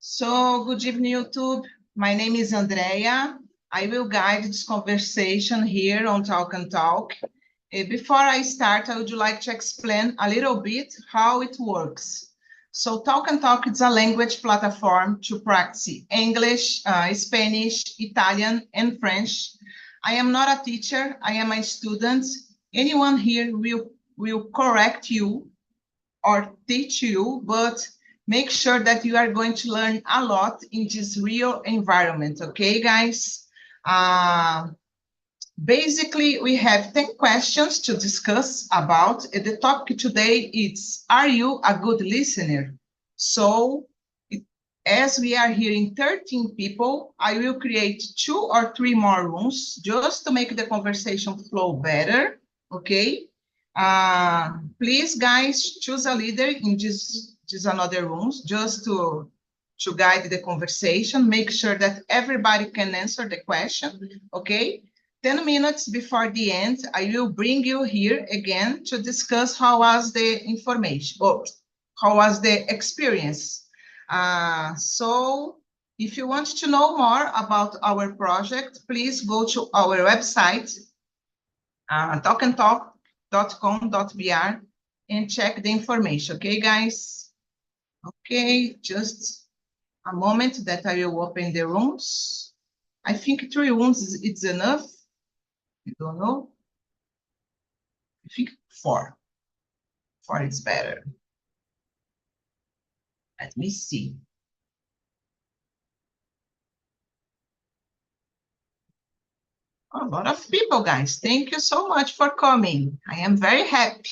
So, good evening, YouTube. My name is Andrea. I will guide this conversation here on Talk and Talk. Before I start, I would like to explain a little bit how it works. So, Talk and Talk is a language platform to practice English, Spanish, Italian, and French. I am not a teacher, I am a student. Anyone here will correct you or teach you, but make sure that you are going to learn a lot in this real environment, okay, guys? Basically, we have 10 questions to discuss about. The topic today is, are you a good listener? So, as we are hearing 13 people, I will create 2 or 3 more rooms just to make the conversation flow better, okay? Please, guys, choose a leader in this another rooms just to guide the conversation. Make sure that everybody can answer the question, okay? 10 minutes before the end, I will bring you here again to discuss how was the information, or how was the experience. So if you want to know more about our project, please go to our website, talkandtalk.com.br, and check the information, okay, guys? Okay, just a moment that I will open the rooms. I think 3 rooms is enough. I don't know. I think 4. 4 is better. Let me see. A lot of people, guys. Thank you so much for coming. I am very happy.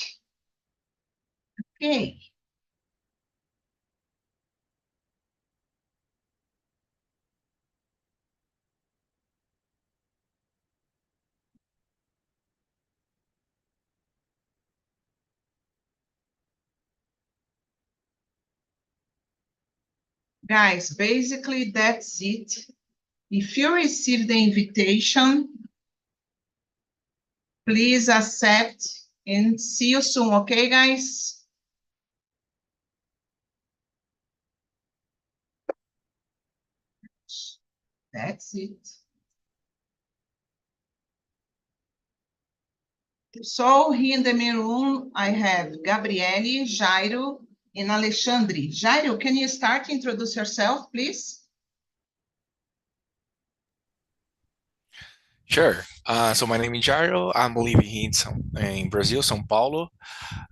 Okay. Guys, basically that's it. If you receive the invitation, please accept and see you soon, okay, guys? That's it. So here in the main room, I have Gabriele, Jairo, and Alexandre. Jairo, can you start to introduce yourself, please? Sure. So my name is Jairo. I'm living here in Brazil, São Paulo.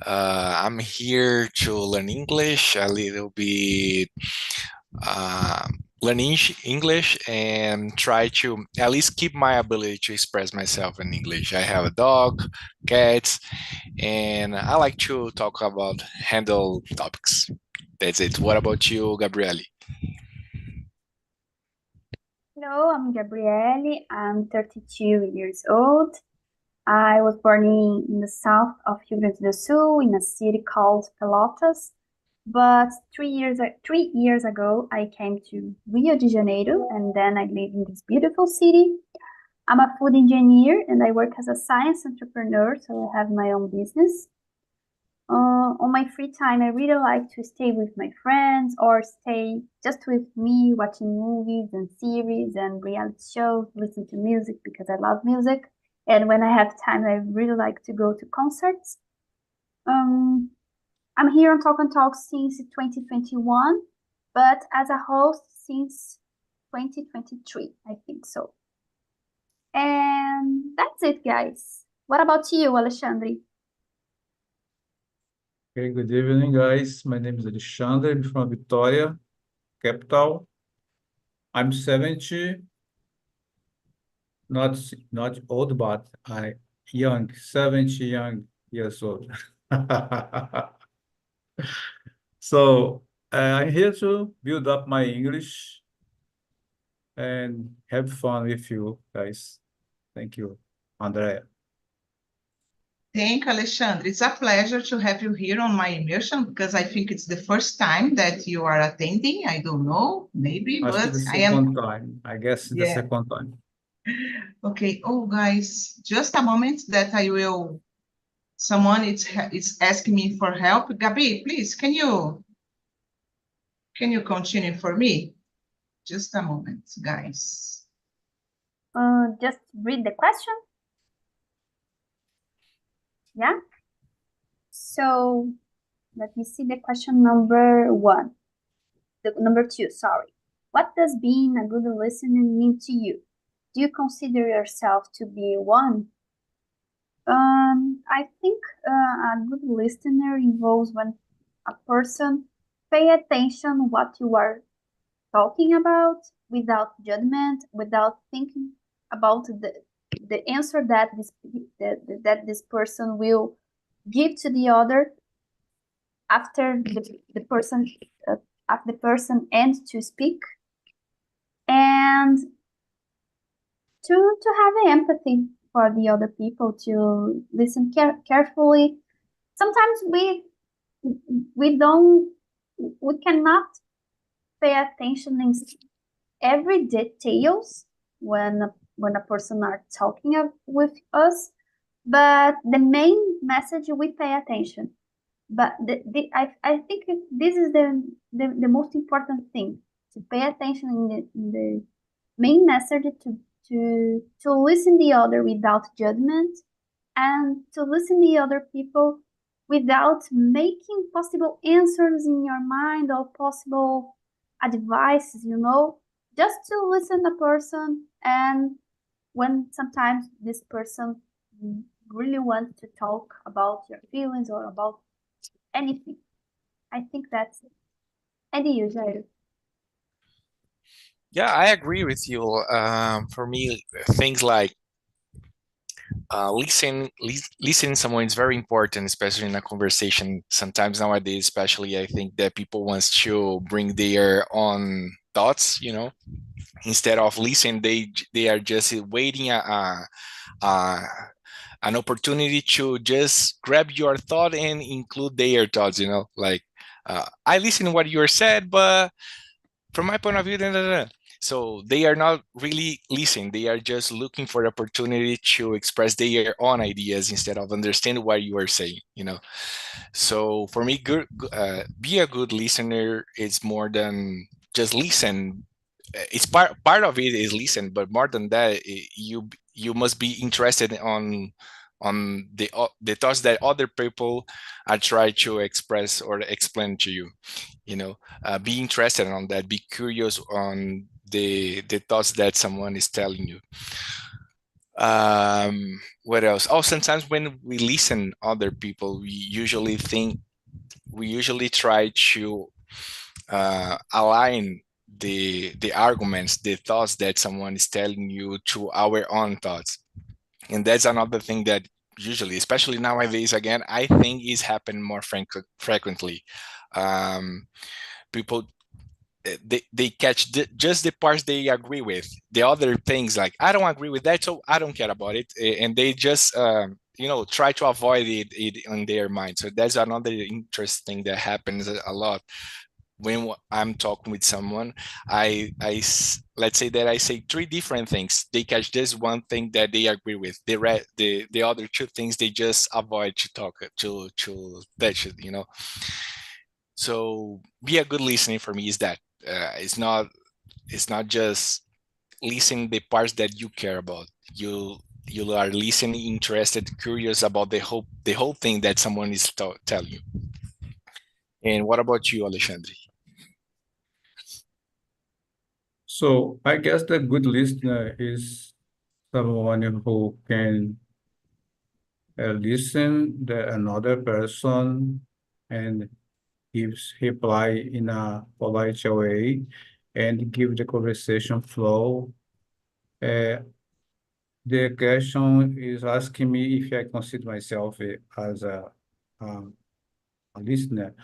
I'm here to learn English a little bit, learn English and try to at least keep my ability to express myself in English. I have a dog, cats, and I like to talk about handle topics. That's it. What about you, Gabriele? Hello, I'm Gabriele. I'm 32 years old. I was born in the south of Rio Grande do Sul in a city called Pelotas. But 3 years ago, I came to Rio de Janeiro, and then I live in this beautiful city. I'm a food engineer, and I work as a science entrepreneur, so I have my own business. On my free time, I really like to stay with my friends or stay just with me, watching movies and series and reality shows, listen to music because I love music. And when I have time, I really like to go to concerts. I'm here on Talk and Talk since 2021, but as a host since 2023, I think so. And that's it, guys. What about you, Alexandre? Okay, good evening, guys. My name is Alexandre. I'm from Vitória, capital. I'm 70, not old, but I young, 70 young years old. So I'm here to build up my English and have fun with you guys. Thank you, Andrea. Thank you, Alexandre. It's a pleasure to have you here on my immersion because I think it's the first time that you are attending. I don't know, maybe, Acho que but the I am. second time. I guess the Yeah. second time. Okay. Oh, guys, just a moment that I will. Someone is asking me for help. Gabi, please, can you? Can you continue for me? Just a moment, guys. Just read the question. Yeah. So let me see the question number one. The number two, sorry. What does being a good listener mean to you? Do you consider yourself to be one? I think a good listener involves when a person pay attention what you are talking about without judgment, without thinking about the answer that this person will give to the other after the person after the person ends to speak, and to have empathy for the other people, to listen carefully. Sometimes we cannot pay attention in every details when a person are talking with us, but the main message we pay attention. But I think this is the most important thing, to pay attention in the main message, to listen the other without judgment, and to listen the other people without making possible answers in your mind or possible advices, just to listen a person. And when sometimes this person really wants to talk about your feelings or about anything, I think that's it. And you, Jair? Yeah, I agree with you. For me, things like listening someone is very important, especially in a conversation. Sometimes nowadays, especially, I think that people wants to bring their own thoughts, instead of listening, they are just waiting an opportunity to just grab your thought and include their thoughts, like I listen to what you said, but from my point of view, da, da, da. So they are not really listening. They are just looking for opportunity to express their own ideas instead of understanding what you are saying, So for me, be a good listener is more than just listen. It's part of it is listen, but more than that, you must be interested on the thoughts that other people are trying to express or explain to you. Be interested on that. Be curious on the thoughts that someone is telling you. What else? Oh, sometimes when we listen other people, we usually try to align the arguments, the thoughts that someone is telling you to our own thoughts. And that's another thing that usually, especially nowadays, again, I think is happening more frequently. People, they catch just the parts they agree with. The other things, like, I don't agree with that, so I don't care about it. And they just, try to avoid it in their mind. So that's another interesting that happens a lot. When I'm talking with someone, let's say that I say three different things. They catch this one thing that they agree with. The other two things they just avoid to talk to touch it, So be a good listener for me is that it's not just listening the parts that you care about. You are listening, interested, curious about the whole thing that someone is telling you. And what about you, Alexandre? So I guess the good listener is someone who can listen to another person and gives reply in a polite way and give the conversation flow. The question is asking me if I consider myself as a listener.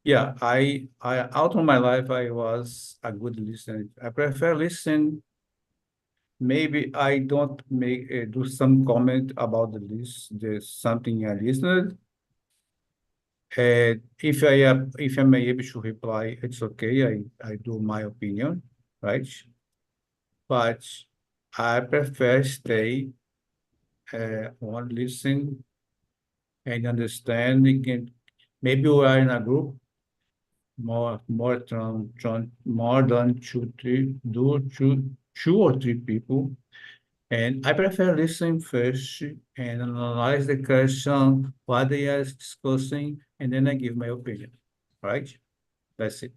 Yeah, I out of my life, I was a good listener. I prefer listen. Maybe I don't make do some comment about the something I listened. If I'm able to reply, it's okay. I do my opinion, right? But I prefer stay on listen and understanding. And maybe we are in a group more than two or three people. And I prefer listening first and analyze the question, what they are discussing, and then I give my opinion. Right? That's it.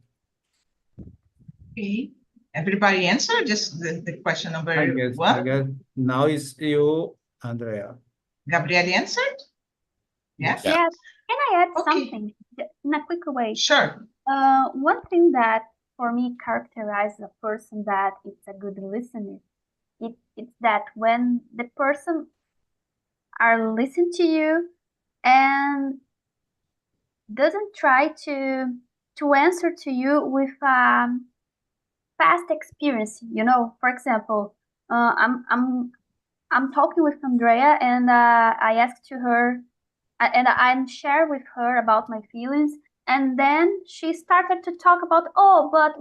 Okay. Everybody answer just the question number I guess one? now is you, Andrea. Gabriele answered? Yes? Yeah. Yes. Can I add Okay. something in a quick way? Sure. One thing that for me characterizes a person that is a good listener, it's that when the person are listening to you and doesn't try to answer to you with past experience. For example, I'm talking with Andrea and I asked to her and I'm share with her about my feelings, and then she started to talk about, oh, but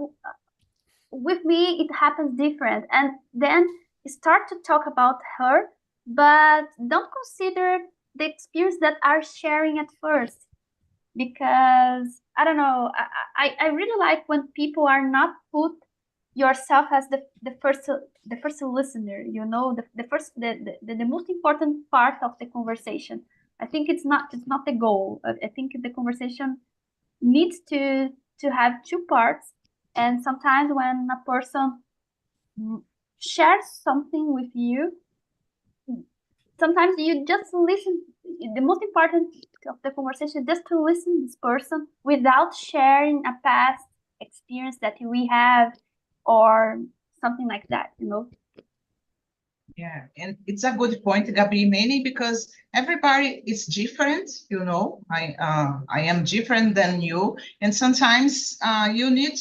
with me it happens different, and then start to talk about her, but don't consider the experience that are sharing at first, because I don't know, I really like when people are not put yourself as the first listener, the most important part of the conversation. I think it's not the goal. I think the conversation needs to have two parts, and sometimes when a person shares something with you, sometimes you just listen. The most important of the conversation is just to listen to this person without sharing a past experience that we have or something like that. Yeah, and it's a good point, Gabi, mainly because everybody is different, I am different than you, and sometimes you need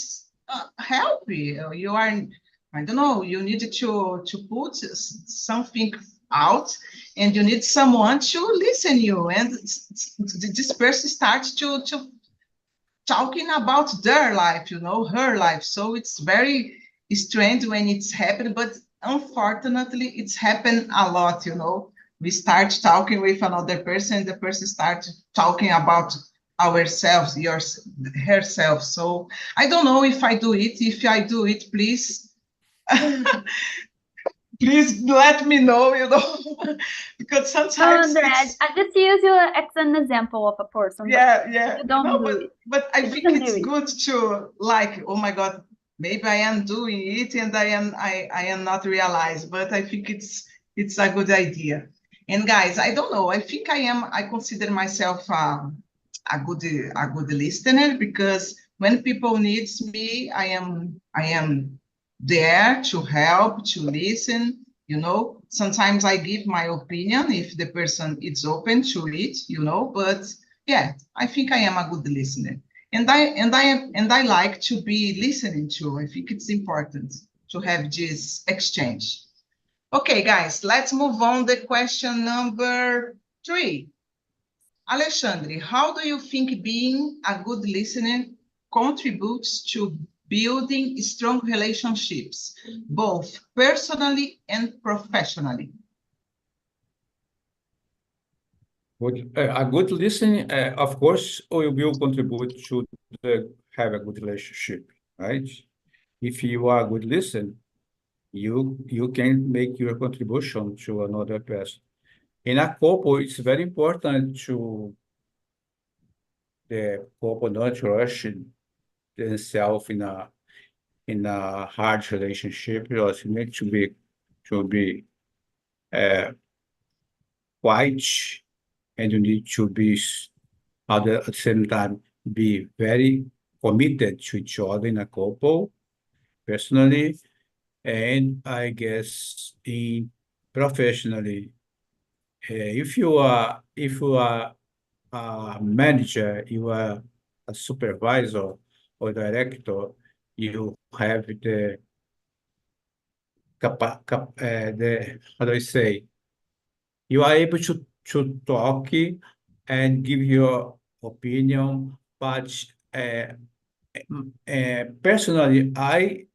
help. You are, I don't know, you need to put something out, and you need someone to listen you, and this person starts to talking about their life, her life. So it's very strange when it's happened, but unfortunately, it's happened a lot. We start talking with another person, the person starts talking about ourselves, herself. So I don't know if I do it. If I do it, please, please let me know, because No, sometimes Andrea, it's I just use you as an example of a person, but yeah. you don't No, do it. but I You think don't do it's it. good to like, oh my God, maybe I am doing it and I am not realized, but I think it's a good idea. And guys, I don't know. I consider myself a good listener, because when people needs me, I am there to help, to listen. Sometimes I give my opinion if the person is open to it. But yeah, I think I am a good listener. And I like to be listening to. I think it's important to have this exchange. Okay, guys, let's move on to question number 3. Alexandre, how do you think being a good listener contributes to building strong relationships, both personally and professionally? A good listening, of course, will contribute to have a good relationship, right? If you are a good listener, you can make your contribution to another person. In a couple, it's very important to the couple not rush themselves in a hard relationship, because you need to be quiet, and you need to be at the same time be very committed to each other in a couple, personally, and I guess in professionally. If you are a manager, you are a supervisor or director, you have the how do I say, you are able to talk and give your opinion, but personally, I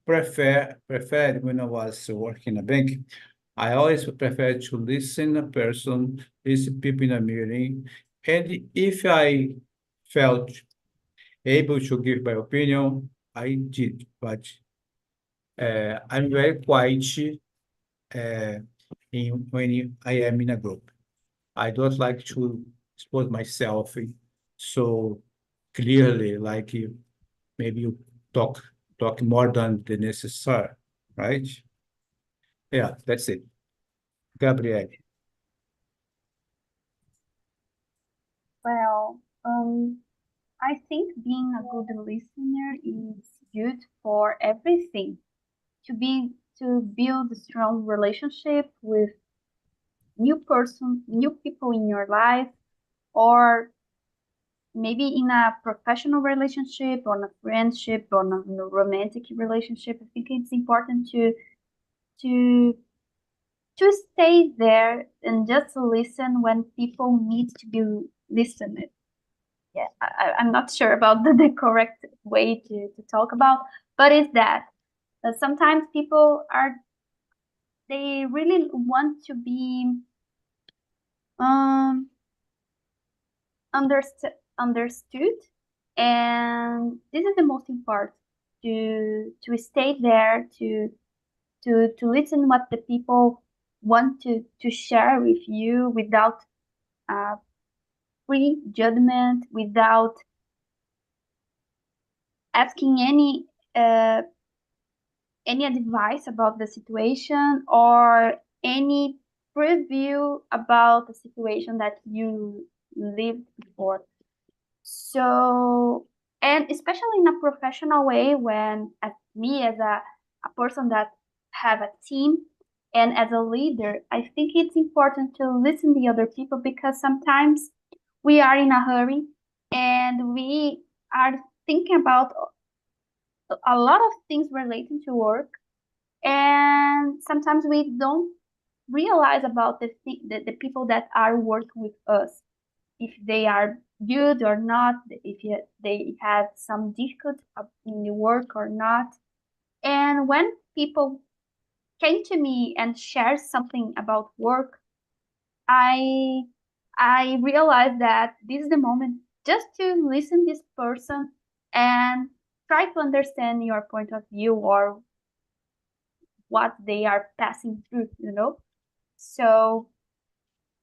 preferred when I was working in a bank. I always prefer to listen a person, listen people in a meeting, and if I felt able to give my opinion, I did, but I'm very quiet when I am in a group. I don't like to expose myself so clearly, like maybe you talk more than the necessary, right? Yeah, that's it. Gabriel. Well, I think being a good listener is good for everything. To build a strong relationship with new people in your life, or maybe in a professional relationship, or a friendship, or a romantic relationship. I think it's important to to stay there and just listen when people need to be listened. Yeah, I'm not sure about the correct way to talk about, but it's that sometimes people they really want to be um understood, and this is the most important, to stay there, to listen what the people want to share with you without pre-judgment, without asking uh, any advice about the situation, or any preview about the situation that you lived before. So, and especially in a professional way, when as me as a person that have a team and as a leader, I think it's important to listen to the other people, because sometimes we are in a hurry and we are thinking about a lot of things relating to work, and sometimes we don't realize about the people that are working with us, if they are good or not, if they have some difficulty in the work or not. And when people came to me and shared something about work, I I realized that this is the moment just to listen this person and try to understand your point of view, or what they are passing through. So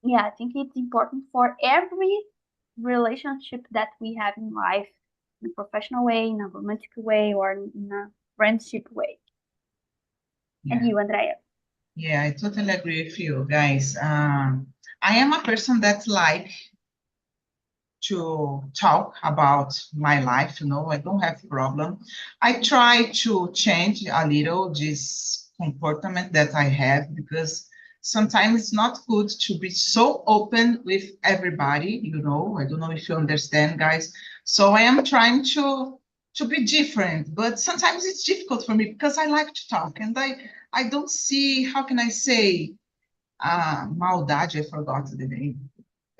yeah, I think it's important for every relationship that we have in life, in a professional way, in a romantic way, or in a friendship way. And Yeah. you, Andrea? Yeah, I totally agree with you guys. I am a person that like to talk about my life, I don't have problem. I try to change a little this comportment that I have, because sometimes it's not good to be so open with everybody. I don't know if you understand, guys. So I am trying to be different, but sometimes it's difficult for me because I like to talk, and I don't see, how can I say, maldade, I forgot the name,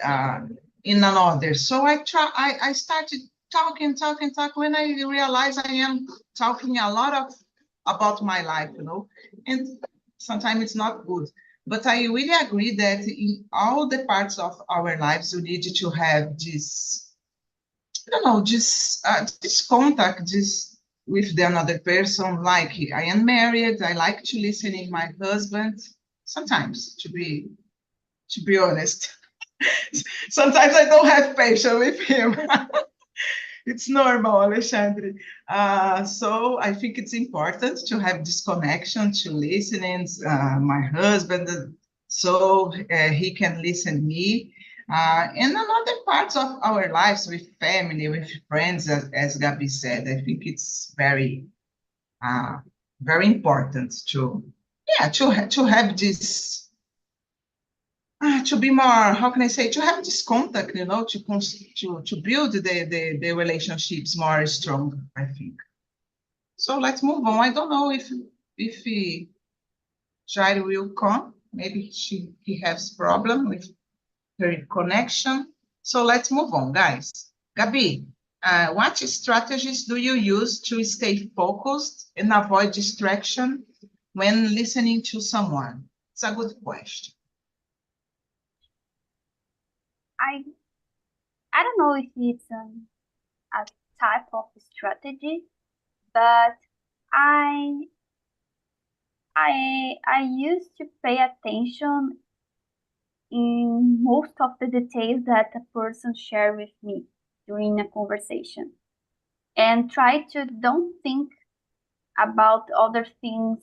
uh, in another. So I started talking. When I realized I am talking a lot about my life, and sometimes it's not good. But I really agree that in all the parts of our lives, we need to have this, this contact, this with the another person. Like, I am married, I like to listen in my husband sometimes, to be honest. Sometimes I don't have patience with him. It's normal, Alexandre. So I think it's important to have this connection, to listening, my husband, so he can listen me. And another parts of our lives, with family, with friends, as Gabi said, I think it's uh, very important to, yeah, to have this, to be more, how can I say, to have this contact, to build the relationships more strong, I think. So let's move on. I don't know if Jair will come. Maybe he has problem with her connection. So let's move on, guys. Gabi, what strategies do you use to stay focused and avoid distraction when listening to someone? It's a good question. I I don't know if it's a type of strategy, but I used to pay attention in most of the details that a person share with me during a conversation, and try to don't think about other things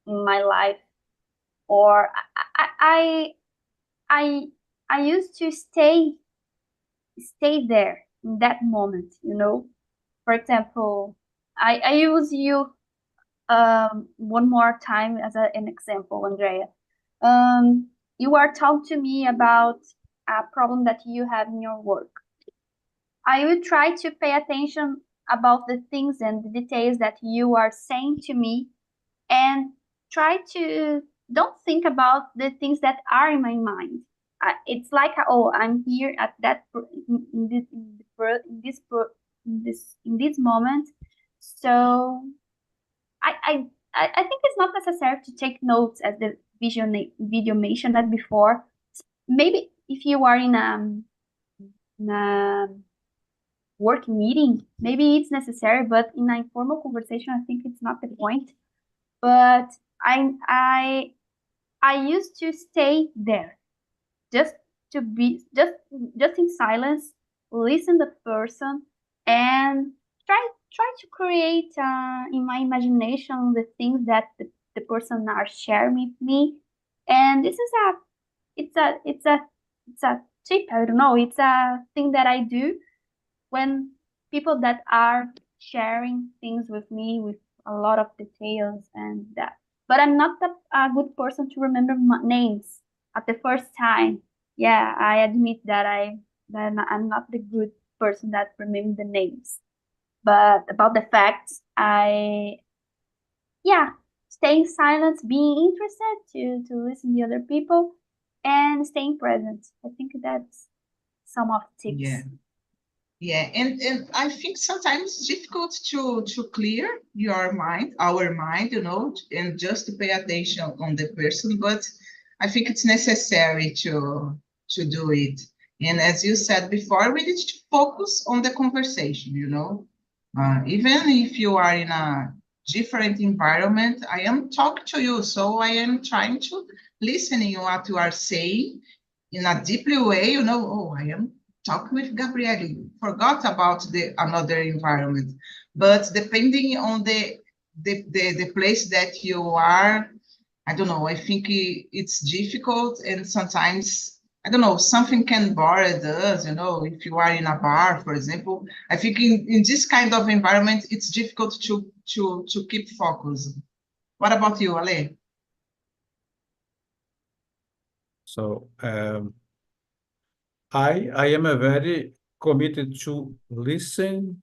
in my life, or I used to stay there in that moment, you know. For example, I use you one more time as an example, Andrea. You are talking to me about a problem that you have in your work. I will try to pay attention about the things and the details that you are saying to me, and try to don't think about the things that are in my mind. It's like, oh, I'm here at that in this moment. So I think it's not necessary to take notes, as the video mentioned that before. Maybe if you are in a work meeting, maybe it's necessary, but in an informal conversation, I think it's not the point. But I used to stay there, just to be just in silence, listen the person, and try to create in my imagination the things that the person are sharing with me. And this is a tip, I don't know, it's a thing that I do when people that are sharing things with me with a lot of details and that. But I'm not a good person to remember names at the first time. Yeah, I admit that I'm not the good person that remember the names. But about the facts, staying silent, being interested to listen to other people, and staying present. I think that's some of the tips. Yeah. Yeah, and I think sometimes it's difficult to clear your mind, our mind, you know, and just to pay attention on the person, but I think it's necessary to do it. And as you said before, we need to focus on the conversation, you know. Even if you are in a different environment, I am talking to you, so I am trying to listen in what you are saying in a deeply way, you know. Oh, I am talk with Gabriele, forgot about the another environment. But depending on the place that you are, I don't know, I think it's difficult, and sometimes, I don't know, something can bore us, you know, if you are in a bar, for example. I think in this kind of environment, it's difficult to keep focus. What about you, Ale? So I am a very committed to listen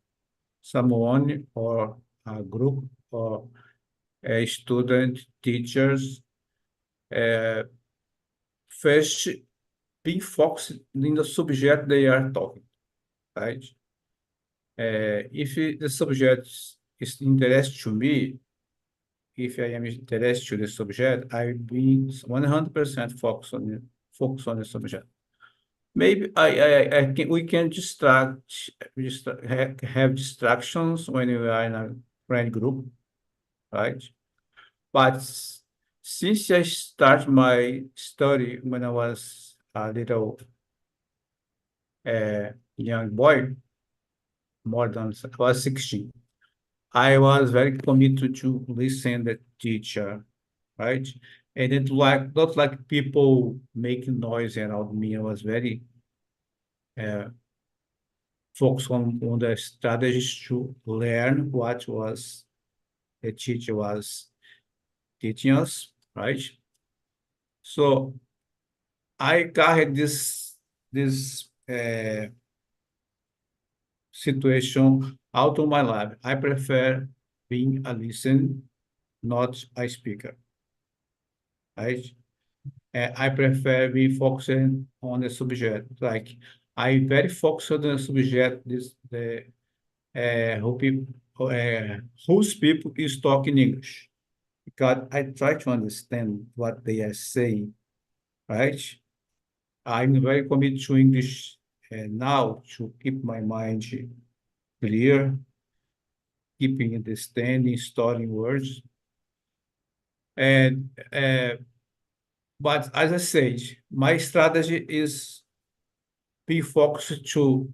someone or a group or a student, teachers, first be focused in the subject they are talking, right? If the subject is interest to me, if I am interested to the subject, I be 100% focus on the subject. Maybe we can have distractions when we are in a friend group, right? But since I start my study when I was a little young boy, more than I was 16, I was very committed to listen the teacher, right? And it not like people making noise around me. I was very focused on the strategies to learn what was the teacher was teaching us, right? So I carried this situation out of my life. I prefer being a listener, not a speaker, right? I prefer being focusing on the subject. Like I very focused on the subject. Who people whose people is talking English, because I try to understand what they are saying, right? I'm very committed to English now to keep my mind clear, keeping understanding, storing words. And but as I said, my strategy is be focused to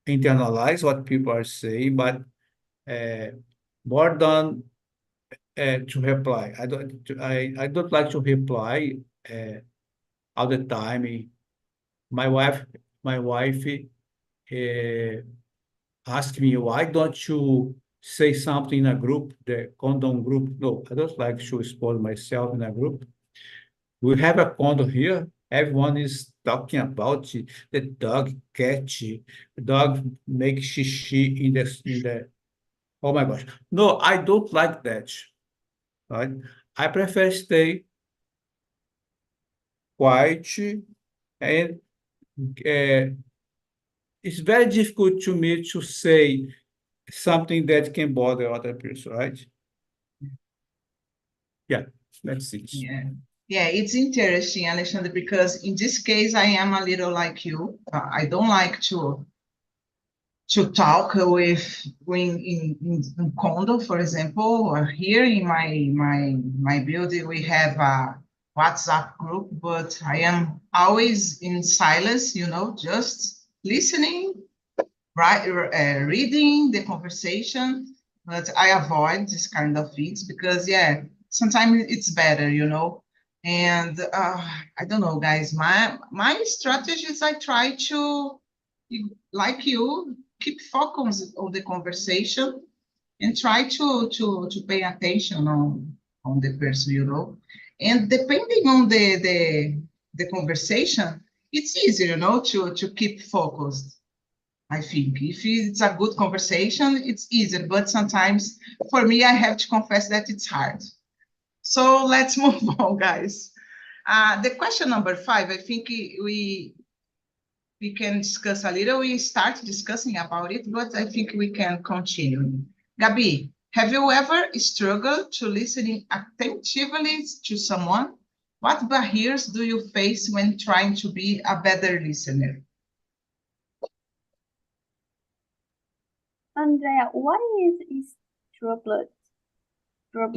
internalize what people are saying, but more than to reply. I don't like to reply all the time. My wife asked me, why don't you say something in a group, the condom group? No, I don't like to expose myself in a group. We have a condo here. Everyone is talking about the dog catchy. The dog make xixi in the. Oh my gosh! No, I don't like that. Right? I prefer stay quiet, and it's very difficult to me to say something that can bother other person, right? Yeah, that's it. Yeah. Yeah, it's interesting, Alexander, because in this case, I am a little like you. I don't like to talk with in condo, for example, or here in my building, we have a WhatsApp group, but I am always in silence, just listening, right, reading the conversation, but I avoid this kind of things because, yeah, sometimes it's better, And I don't know, guys. My strategy is I try to, like you, keep focus on the conversation and try to pay attention on the person, And depending on the conversation, it's easier, to keep focused. I think if it's a good conversation, it's easier. But sometimes, for me, I have to confess that it's hard. So let's move on, guys. The question number 5, I think we can discuss a little. We start discussing about it, but I think we can continue. Gabi, have you ever struggled to listening attentively to someone? What barriers do you face when trying to be a better listener? Andrea, what is trouble?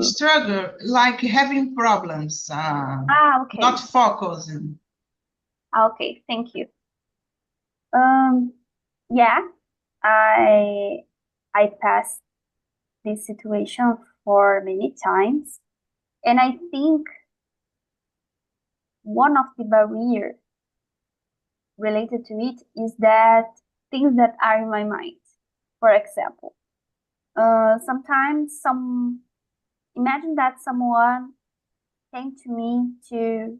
Struggle, like having problems, Okay. not focusing. Okay, thank you. Yeah, I passed this situation for many times, and I think one of the barriers related to it is that things that are in my mind. For example, sometimes imagine that someone came to me to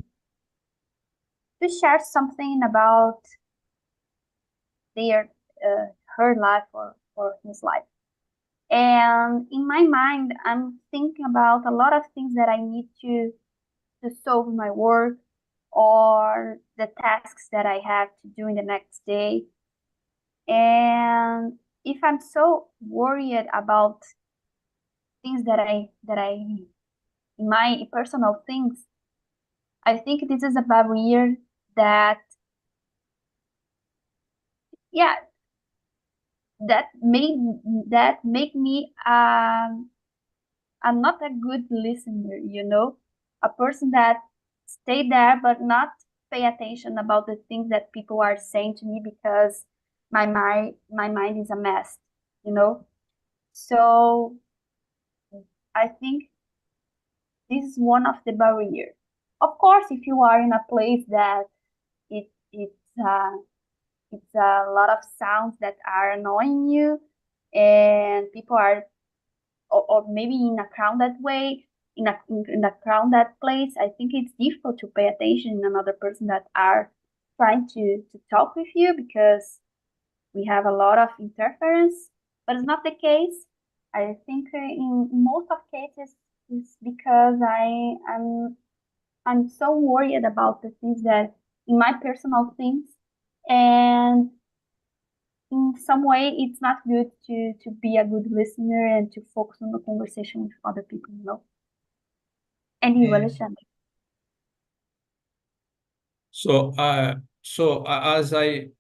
share something about their her life or his life. And in my mind, I'm thinking about a lot of things that I need to solve my work or the tasks that I have to do in the next day. And if I'm so worried about things that I my personal things, I think this is a barrier that, yeah, that make me I'm not a good listener, a person that stay there but not pay attention about the things that people are saying to me because my mind is a mess, So I think this is one of the barriers. Of course, if you are in a place that it's a lot of sounds that are annoying you, and people are, or maybe in a crowded way, in a crowded place, I think it's difficult to pay attention to another person that are trying to talk with you because we have a lot of interference. But it's not the case. I think in most of cases it's because I'm so worried about the things that in my personal things, and in some way it's not good to be a good listener and to focus on the conversation with other people, And you, Yeah. Alexandre? So as I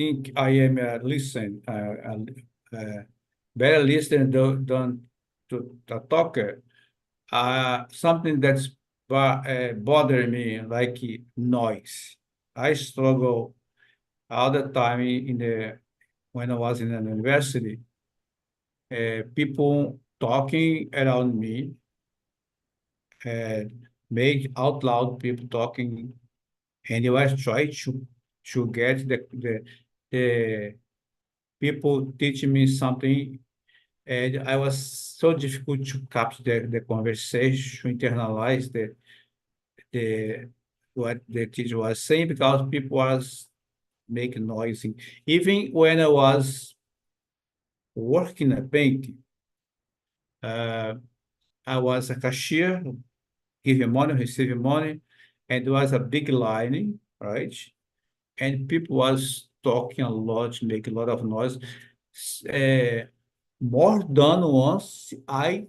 think I am a better listener than to the talker. Something that's bothering me, like noise. I struggle all the time when I was in an university. People talking around me, make out loud people talking, and you was try to get the people teaching me something, and I was so difficult to capture the conversation, internalize the what the teacher was saying because people was making noise. Even when I was working at bank, uh, I was a cashier, giving money, receiving money, and there was a big line, right? And people was talking a lot, making a lot of noise. Uh, More than once, I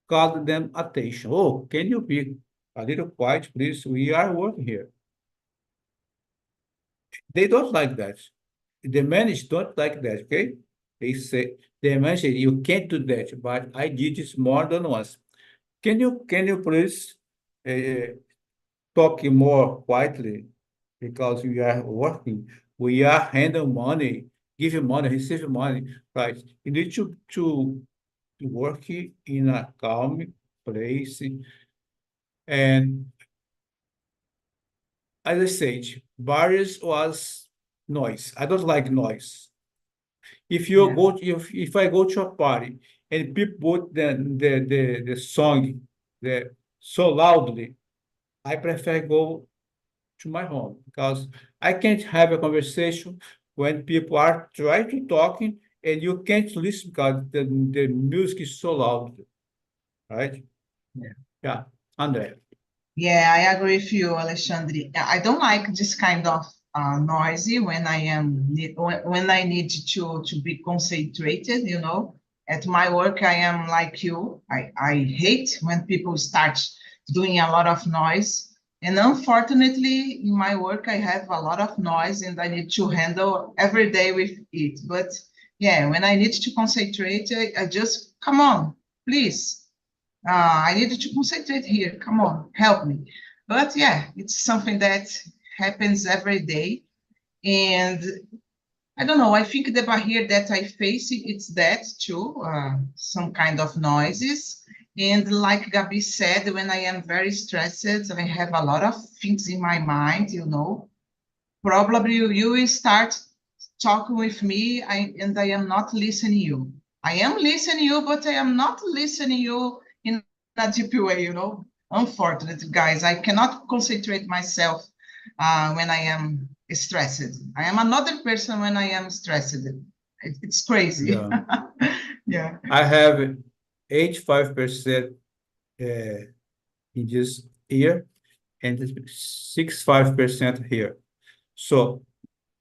called them attention. Oh, can you be a little quiet, please? We are working here. They don't like that. The managers don't like that, okay? They say, the manager, you can't do that, but I did this more than once. Can you please uh, talk more quietly because we are working. We are handling money, giving money, receiving money, right? You need to work in a calm place. And as I said, barriers was noise. I don't like noise. Yeah. If I go to a party and people put the song so loudly, I prefer go to my home because I can't have a conversation when people are trying to talking and you can't listen because the music is so loud, right? Yeah. Yeah, Andre. Yeah, I agree with you, Alexandre. I don't like this kind of noisy when when I need to be concentrated, you know. At my work, I am like you. I hate when people start doing a lot of noise. And unfortunately, in my work, I have a lot of noise and I need to handle every day with it. But yeah, when I need to concentrate, I just, come on, please. I needed to concentrate here. Come on, help me. But yeah, it's something that happens every day. And I don't know, I think the barrier that I face, it's that too, some kind of noises. And like Gabi said, when I am very stressed, I have a lot of things in my mind, you know. Probably you will start talking with me and I am not listening you. I am listening you, but I am not listening you in a deep way, you know. Unfortunately, guys, I cannot concentrate myself when I am stressed. I am another person when I am stressed. It's crazy. Yeah, Yeah. I have 85% in this year and 65% here. So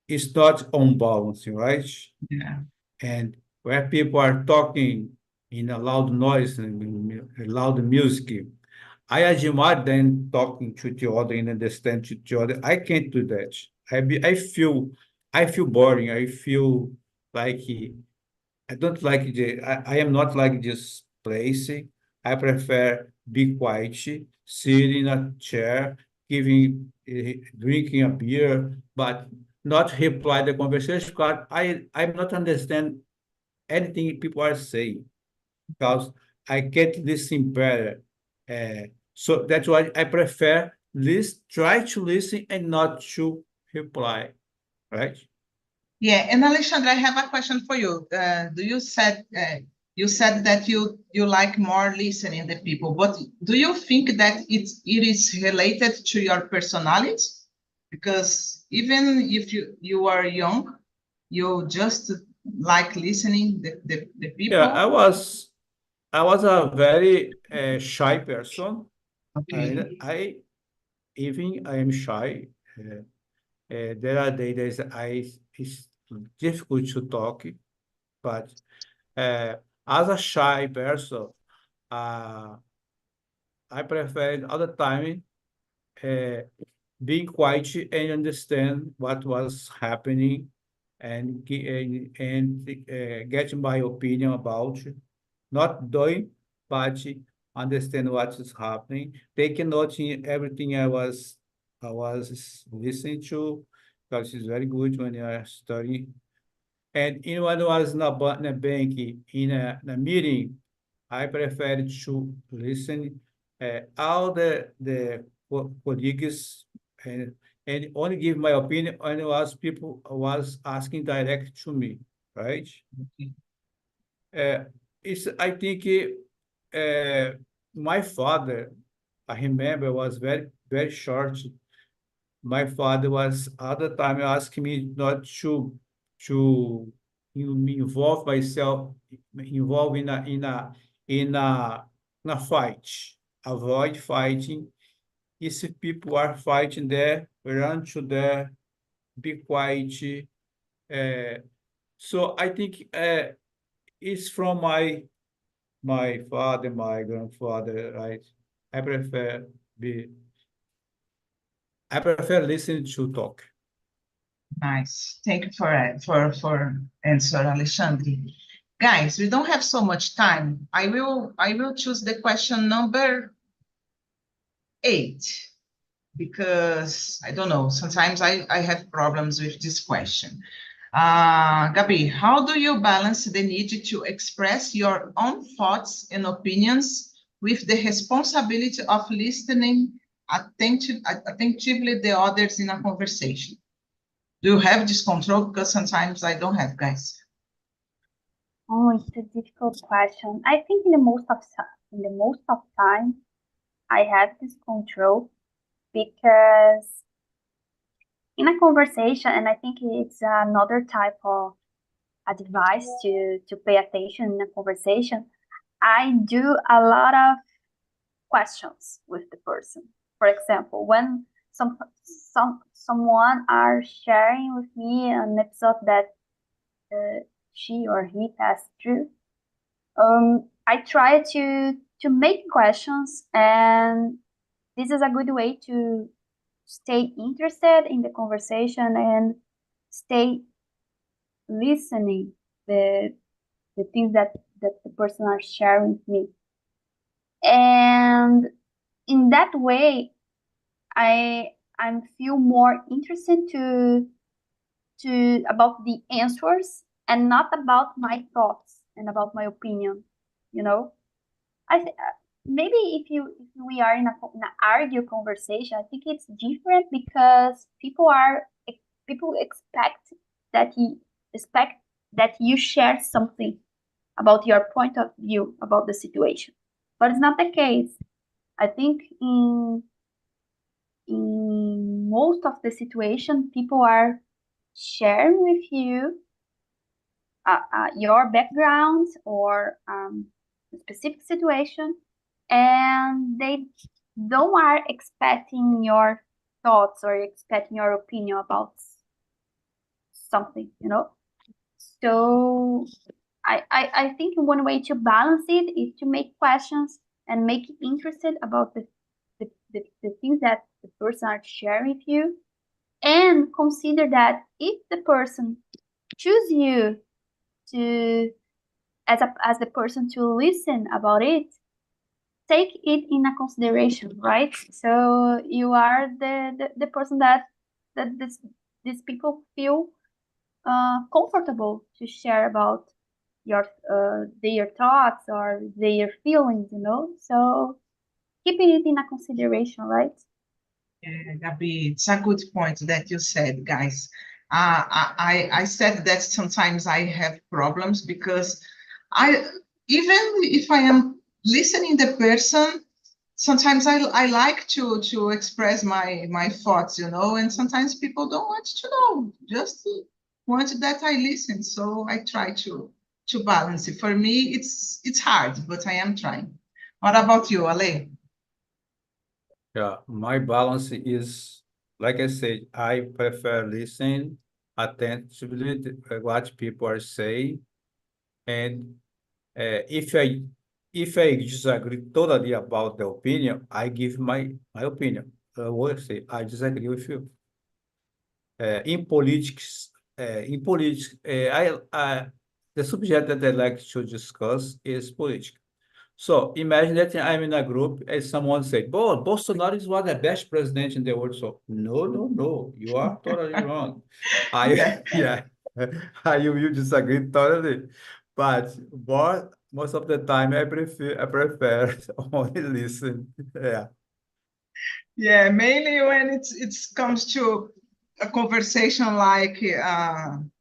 it's not on balance, right? Yeah. And where people are talking in a loud noise and loud music, I admire them talking to the other and understand to the other. I can't do that. I feel boring. I feel like I don't like I am not like this place. I prefer be quiet, sit in a chair, drinking a beer, but not reply the conversation because I'm not understand anything people are saying because I can't listen better. So that's why I prefer try to listen and not to reply, right? Yeah, and Alexandra, I have a question for you. Do you said that you like more listening the people, but do you think that it is related to your personality? Because even if you are young, you just like listening the Yeah, people. I was a very shy person. Okay. I am shy. There are days that it's difficult to talk, but uh, as a shy person, uh, I prefer all the time uh, being quiet and understand what was happening and get my opinion about, not doing, but understand what is happening. Taking note in everything I was listening to, because it's very good when you are studying. And when I was in a bank, in a meeting, I prefer to listen all the colleagues, and only give my opinion when was people was asking direct to me, right? I think my father, I remember, was very short. My father was all the time asking me not to involve myself involved in a fight. Avoid fighting. If people are fighting there, run to there, be quiet. So I think it's from my father, my grandfather, right? I prefer listening to talk. Nice. Thank you for answer, Alexandre. Guys, we don't have so much time. I will choose the question number 8 because I don't know. Sometimes I have problems with this question. Gabi, how do you balance the need to express your own thoughts and opinions with the responsibility of listening attentively the others in a conversation? Do you have this control? Because sometimes I don't have, guys. Oh, it's a difficult question. I think in the most of time, I have this control because in a conversation, and I think it's another type of advice to pay attention in a conversation. I do a lot of questions with the person. For example, when someone are sharing with me an episode that she or he passed through, I try to make questions, and this is a good way to stay interested in the conversation and stay listening the things that the person are sharing with me. And in that way, I feel more interested to about the answers and not about my thoughts and about my opinion. You know, I maybe if we are in an argue conversation, I think it's different because people expect that you share something about your point of view about the situation, but it's not the case. I think in most of the situation, people are sharing with you your background or a specific situation, and they don't are expecting your thoughts or expecting your opinion about something, you know. So I think one way to balance it is to make questions and make it interested about the things that the person are sharing with you, and consider that if the person choose you to as the person to listen about it, take it in a consideration, right? So you are the person that these people feel comfortable to share about their thoughts or their feelings, you know. So keeping it in a consideration, right? Yeah, Gabi, it's a good point that you said, guys. I said that sometimes I have problems because even if I am listening the person, sometimes I like to express my thoughts, you know, and sometimes people don't want to know, just want that I listen. So I try to balance it. For me, it's hard, but I am trying. What about you, Ale? Yeah, my balance is, like I said, I prefer listening attentively to what people are saying, and if I disagree totally about the opinion, I give my opinion. I will say I disagree with you. In politics, in politics, the subject that I like to discuss is politics. So imagine that I'm in a group and someone say, "Oh, Bolsonaro is one of the best presidents in the world." So no, you are totally wrong. Yeah. Yeah, I will disagree totally, but most of the time I prefer only listen. Yeah. Yeah, mainly when it's comes to a conversation like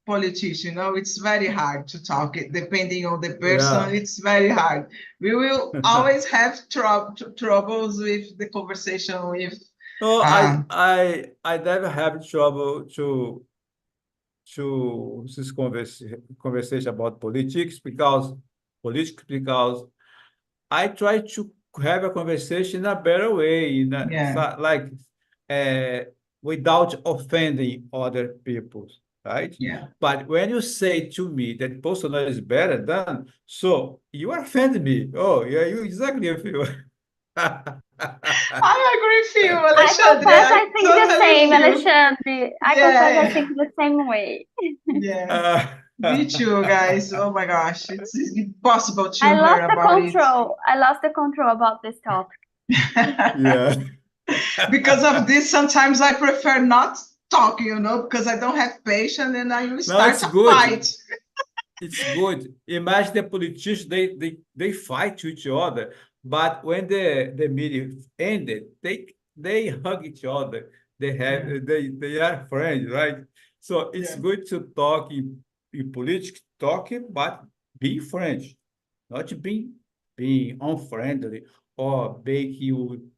politics, you know, it's very hard to talk. Depending on the person, Yeah. it's very hard. We will always have troubles with the conversation with. No, Um, I never have trouble to this conversation about politics because I try to have a conversation in a better way, yeah, like uh, without offending other people, right? yeah. But when you say to me that Bolsonaro is better than, so you offend me. Oh, yeah, you exactly feel. I agree with you, I Alexandre. confess I I think the totally same, feel. Alexandre. I confess I Yeah, think the same way. yeah. Me too, guys. Oh my gosh, it's impossible to I hear lost the about it. control. I lost the control about this topic. Yeah. Because of this, sometimes I prefer not talk, you know, because I don't have patience and I will No, start it's a good. fight. It's good. Imagine the politicians, they fight each other, but when the meeting ended, they hug each other. Yeah, They are friends, right? So it's yeah, good to talk in politics, talking, but be friends, not being unfriendly or make you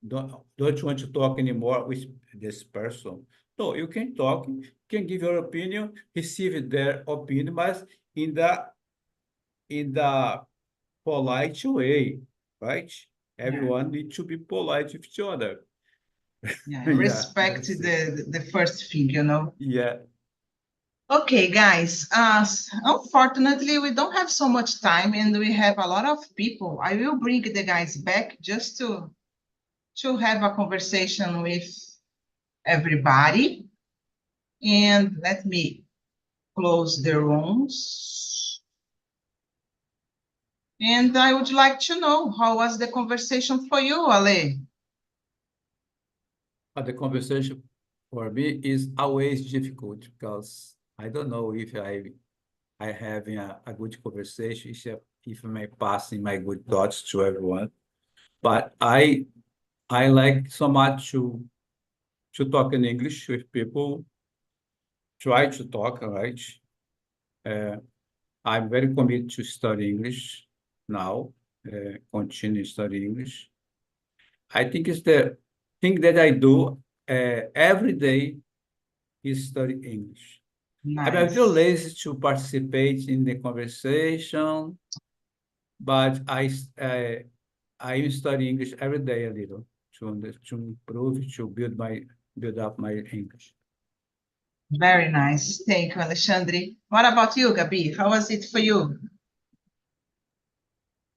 don't want to talk anymore with this person. No, you can talk, can give your opinion, receive their opinion, but in the polite way, right? yeah, Everyone needs to be polite with each other. yeah. Yeah, Respect that's it. the first thing, you know. Yeah. Okay, guys. Unfortunately, we don't have so much time, and we have a lot of people. I will bring the guys back just to have a conversation with everybody. And let me close the rooms. And I would like to know how was the conversation for you, Ale? But the conversation for me is always difficult because I don't know if I having a good conversation, if I'm passing my good thoughts to everyone. But I like so much to talk in English with people, try to talk, all right? Uh, I'm very committed to study English now, continue studying English. I think it's the thing that I do every day is study English. I'm a little Nice. lazy to participate in the conversation, but I study English every day a little to improve, to build up my English. Very nice. Thank you, Alexandre. What about you, Gabi? How was it for you?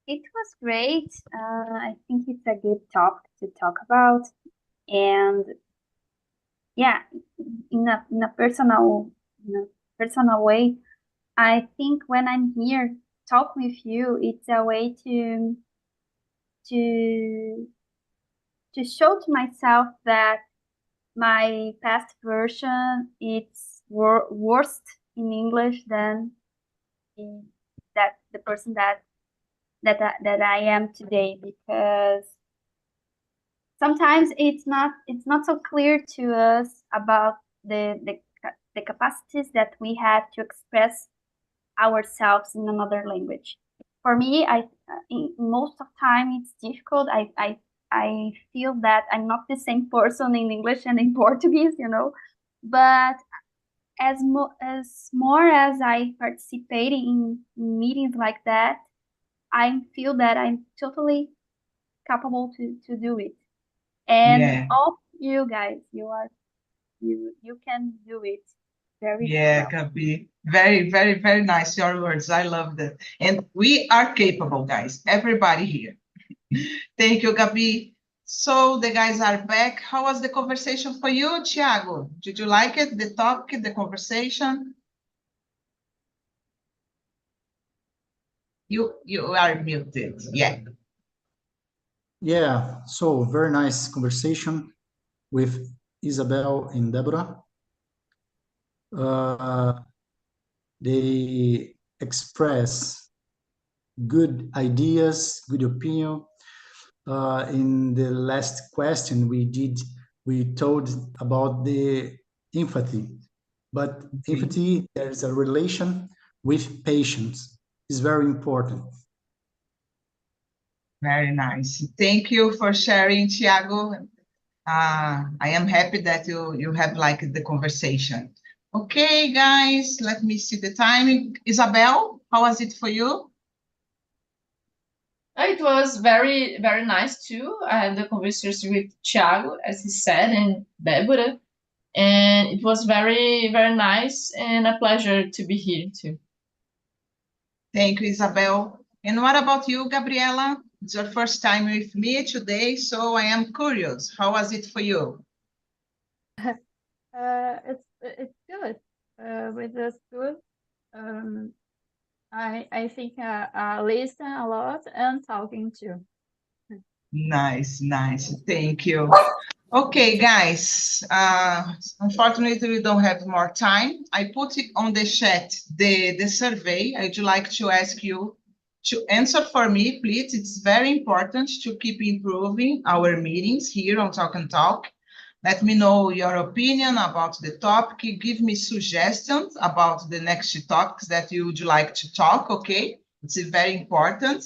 It was great. I think it's a good topic to talk about. And yeah, in a personal way, I think when I'm here talk with you, it's a way to to show to myself that my past version it's worse in English than that the person that I am today, because sometimes it's not so clear to us about the capacities that we have to express ourselves in another language. For me, in most of time it's difficult. I feel that I'm not the same person in English and in Portuguese, But as more as I participate in meetings like that, I feel that I'm totally capable to do it. And Yeah, all you guys, you can do it very yeah, well. Gabi. Very, very, very nice. Your words. I love that. And we are capable, guys. Everybody here. Thank you, Gabi. So the guys are back. How was the conversation for you, Thiago? Did you like it, the topic, the conversation? You are muted, yeah. Yeah, so very nice conversation with Isabel and Deborah. They express good ideas, good opinion. In the last question we told about the empathy, but empathy, there's a relation with patience. Is very important. Very nice. Thank you for sharing, Thiago. I am happy that you have liked the conversation. Okay, guys, let me see the time. Isabel, how was it for you? It was very, very nice too. I had the conversation with Thiago, as he said, and Deborah, and it was very, very nice and a pleasure to be here too. Thank you, Isabel. And what about you, Gabriela? It's your first time with me today, so I am curious. How was it for you? It's good. With the school, I think I listen a lot and talking too. Nice, nice. Thank you. Okay, guys. Unfortunately, we don't have more time. I put it on the chat, the survey. I'd like to ask you to answer for me, please. It's very important to keep improving our meetings here on Talk and Talk. Let me know your opinion about the topic. Give me suggestions about the next topics that you would like to talk, okay? It's very important.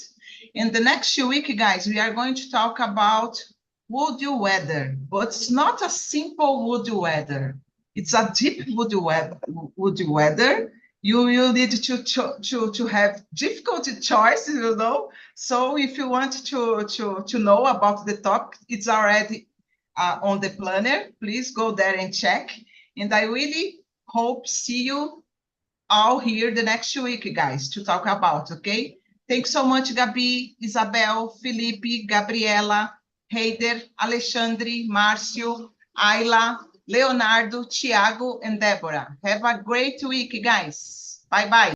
In the next week, guys, we are going to talk about woody weather, but it's not a simple woody weather. It's a deep woody weather. You will need to have difficult choices, you know. So if you want to know about the topic, it's already on the planner. Please go there and check. And I really hope see you all here the next week, guys, to talk about, okay? Thanks so much, Gabi, Isabel, Felipe, Gabriela, Heider, Alexandre, Márcio, Ayla, Leonardo, Thiago, and Deborah. Have a great week, guys. Bye-bye.